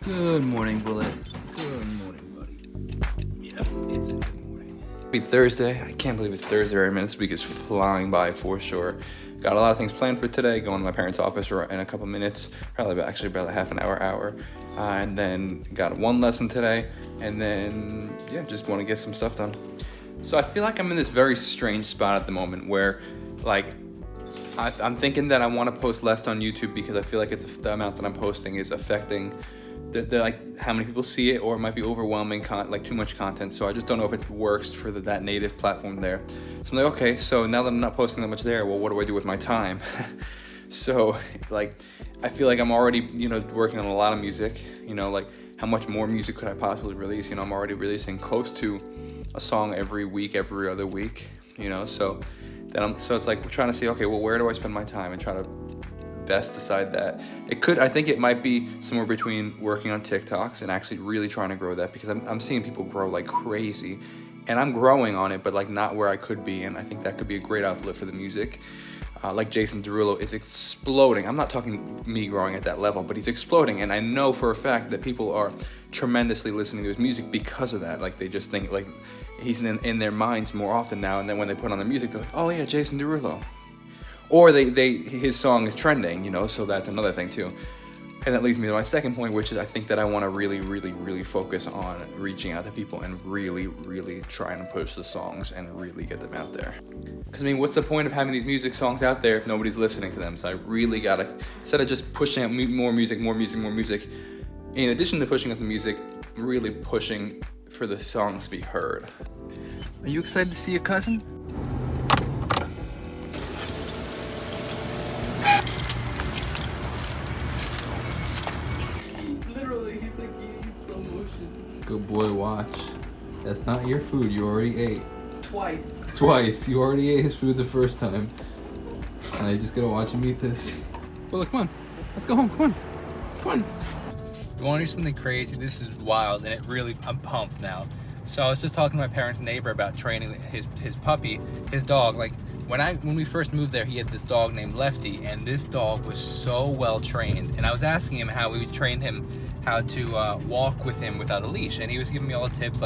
Good morning, Bullet. Good morning, buddy. Yeah, it's a good morning. Happy Thursday. I can't believe it's Thursday right, man. This week is flying by for sure. Got a lot of things planned for today. Going to my parents' office in a couple minutes. Probably about a half an hour. And then got one lesson today. And then, just want to get some stuff done. So I feel like I'm in this very strange spot at the moment where, I'm thinking that I want to post less on YouTube because I feel like the amount that I'm posting is affecting the how many people see it, or it might be overwhelming too much content. So I just don't know if it works for that native platform there. So I'm like, okay, so now that I'm not posting that much there, well, what do I do with my time? So I feel like I'm already working on a lot of music. How much more music could I possibly release? I'm already releasing close to a song every week, every other week. So it's like we're trying to see, okay, well, where do I spend my time, and try to best decide that. I think it might be somewhere between working on TikToks and actually really trying to grow that, because I'm seeing people grow like crazy, and I'm growing on it, but not where I could be. And I think that could be a great outlet for the music. Like Jason Derulo is exploding. I'm not talking me growing at that level, but he's exploding, and I know for a fact that people are tremendously listening to his music because of that. They just think he's in their minds more often now, and then when they put on the music, they're like, oh yeah, Jason Derulo. Or his song is trending, so that's another thing too. And that leads me to my second point, which is I think that I want to really, really, really focus on reaching out to people and really, really trying to push the songs and really get them out there. Because what's the point of having these music songs out there if nobody's listening to them? So I really gotta, instead of just pushing out more music, in addition to pushing out the music, really pushing for the songs to be heard. Are you excited to see your cousin? Good boy, watch. That's not your food. You already ate. Twice. You already ate his food the first time. Now you just gotta watch him eat this. Well, come on. Let's go home. Come on. You wanna do something crazy? This is wild, and I'm pumped now. So I was just talking to my parents' neighbor about training his puppy, his dog. When we first moved there, he had this dog named Lefty, and this dog was so well trained. And I was asking him how we trained him how to walk with him without a leash, and he was giving me all the tips.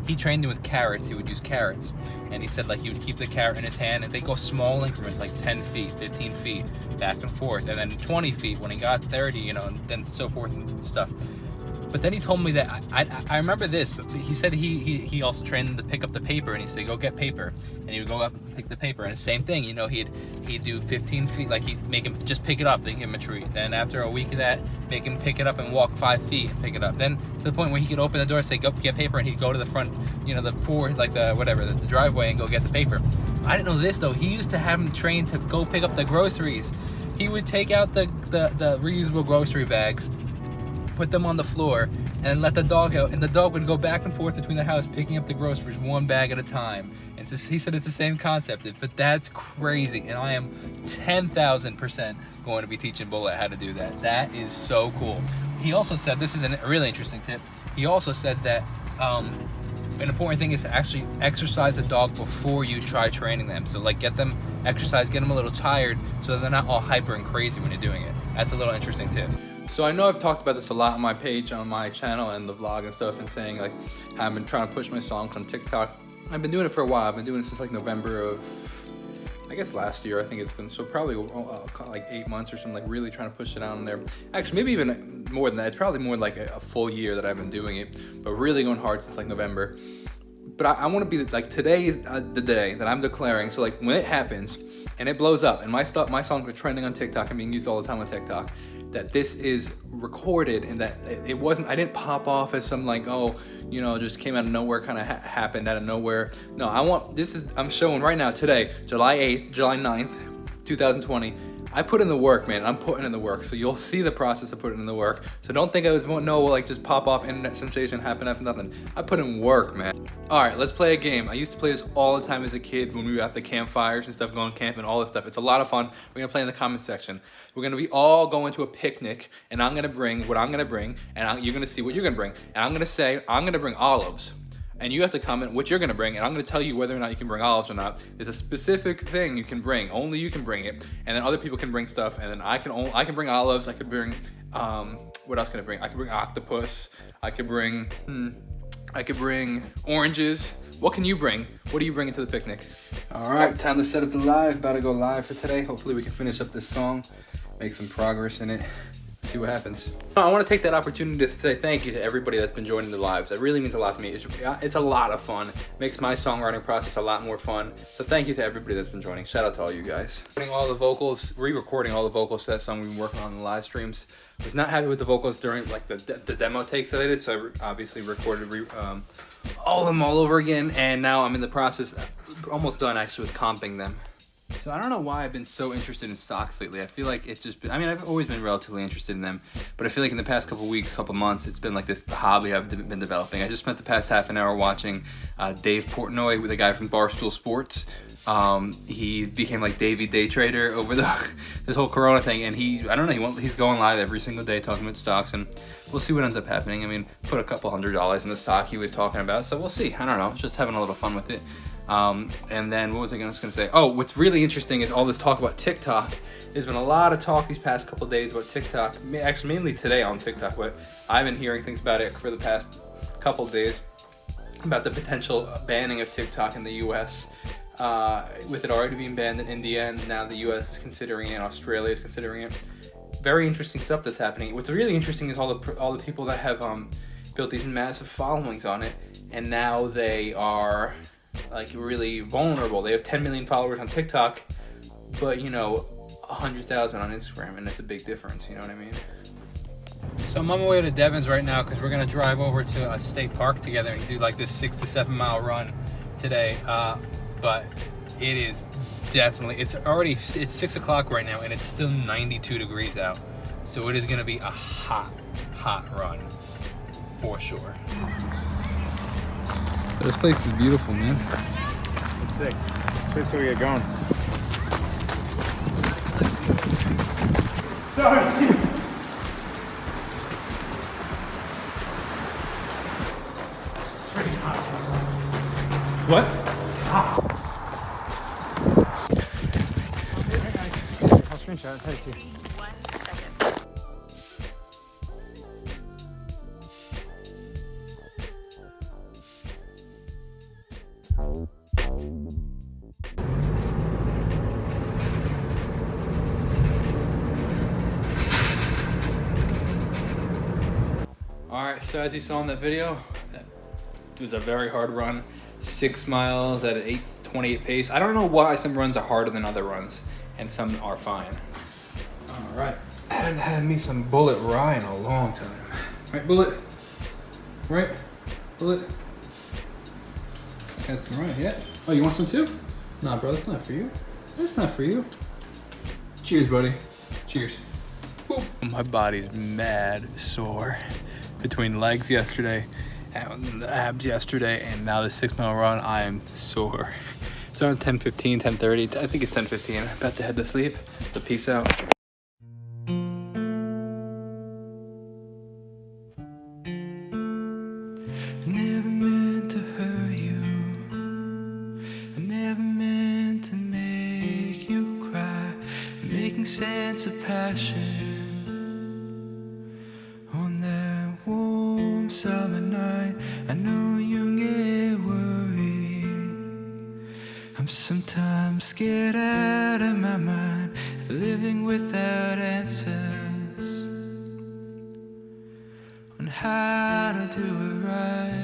He trained him with carrots. He would use carrots, and he said he would keep the carrot in his hand, and they go small increments, 10 feet, 15 feet, back and forth, and then 20 feet when he got 30, and then so forth and stuff. But then he told me that I remember this, but he said he also trained him to pick up the paper, and he said, go get paper, and he would go up and pick the paper, and the same thing, he'd do 15 feet, he'd make him just pick it up, then give him a treat. Then after a week of that, make him pick it up and walk 5 feet and pick it up. Then to the point where he could open the door, say, go get paper, and he'd go to the front, the porch, the driveway, and go get the paper. I didn't know this though. He used to have him trained to go pick up the groceries. He would take out the reusable grocery bags, put them on the floor, and let the dog out, and the dog would go back and forth between the house picking up the groceries one bag at a time. And he said it's the same concept, but that's crazy, and I am 10,000% going to be teaching Bullet how to do that. That is so cool. He also said, this is a really interesting tip, he also said that an important thing is to actually exercise the dog before you try training them. So get them exercise, get them a little tired, so they're not all hyper and crazy when you're doing it. That's a little interesting tip. So I know I've talked about this a lot on my page, on my channel and the vlog and stuff, and saying how I've been trying to push my songs on TikTok. I've been doing it for a while. I've been doing it since November of, I guess, last year. I think it's been, so probably 8 months or something, really trying to push it out on there. Actually, maybe even more than that. It's probably more a full year that I've been doing it, but really going hard since November. But I want to be today is the day that I'm declaring. So when it happens and it blows up and my songs are trending on TikTok and being used all the time on TikTok, that this is recorded, and that it wasn't, I didn't pop off as some just came out of nowhere, kind of happened out of nowhere. No, I'm showing right now, today, July 8th, July 9th, 2020. I put in the work, man. I'm putting in the work. So you'll see the process of putting in the work. So don't think I was just pop off internet sensation, happen after nothing. I put in work, man. All right, let's play a game. I used to play this all the time as a kid when we were at the campfires and stuff, going camping, all this stuff. It's a lot of fun. We're gonna play in the comment section. We're gonna be all going to a picnic, and I'm gonna bring what I'm gonna bring, and you're gonna see what you're gonna bring. And I'm gonna say, I'm gonna bring olives. And you have to comment what you're gonna bring, and I'm gonna tell you whether or not you can bring olives or not. There's a specific thing you can bring, only you can bring it, and then other people can bring stuff, and then I can bring olives, I could bring What else can I bring? I could bring octopus. I could bring oranges. What can you bring? What are you bringing to the picnic? All right, time to set up the live. About to go live for today. Hopefully we can finish up this song, make some progress in it, see what happens. I want to take that opportunity to say thank you to everybody that's been joining the lives. It really means a lot to me. It's a lot of fun. Makes my songwriting process a lot more fun. So thank you to everybody that's been joining. Shout out to all you guys. Putting all the vocals, re-recording all the vocals to that song we've been working on in the live streams. I was not happy with the vocals during like the demo takes that I did, so I obviously recorded all of them all over again, and now I'm in the process, almost done actually with comping them. So I don't know why I've been so interested in stocks lately. I feel like it's just been, I mean, I've always been relatively interested in them, but I feel like in the past couple weeks, couple months, it's been like this hobby I've been developing. I just spent the past half an hour watching Dave Portnoy, with the guy from Barstool Sports. He became like Davey Day Trader over this whole Corona thing, and I don't know, he's going live every single day talking about stocks, and we'll see what ends up happening. I mean, put a couple $100 in the stock he was talking about, so we'll see. I don't know, just having a little fun with it. And then what was I just gonna say? Oh, what's really interesting is all this talk about TikTok. There's been a lot of talk these past couple days about TikTok, actually mainly today on TikTok, but I've been hearing things about it for the past couple days about the potential banning of TikTok in the US. With it already being banned in India, and now the US is considering it, Australia is considering it. Very interesting stuff that's happening. What's really interesting is all the people that have built these massive followings on it, and now they are like really vulnerable. They have 10 million followers on TikTok, but 100,000 on Instagram, and it's a big difference, you know what I mean? So I'm on my way to Devon's right now because we're gonna drive over to a state park together and do like this 6 to 7 mile run today. But it is definitely, it's 6 o'clock right now, and it's still 92 degrees out. So it is gonna be a hot run for sure. This place is beautiful, man. It's sick. Let's wait till we get going. Sorry. It's pretty hot. What? It's hot. I'll screenshot. I'll tell you too. 1 second. Alright, so as you saw in that video, that was a very hard run. 6 miles at an 8:28 pace. I don't know why some runs are harder than other runs, and some are fine. Alright, I haven't had me some Bullet Rye in a long time. Right, Bullet? Right? Bullet? Got some Rye, yeah. Oh, you want some too? Nah, bro, that's not for you. That's not for you. Cheers, buddy. Cheers. Woo. My body's mad sore. Between legs yesterday, and the abs yesterday, and now the 6 mile run, I am sore. It's around 10:15, 10:30. I think it's 10:15. I'm about to head to sleep. So peace out. Never meant to hurt you. I never meant to make you cry. Making sense of passion. On that warm summer night, I know you get worried. I'm sometimes scared out of my mind, living without answers on how to do it right.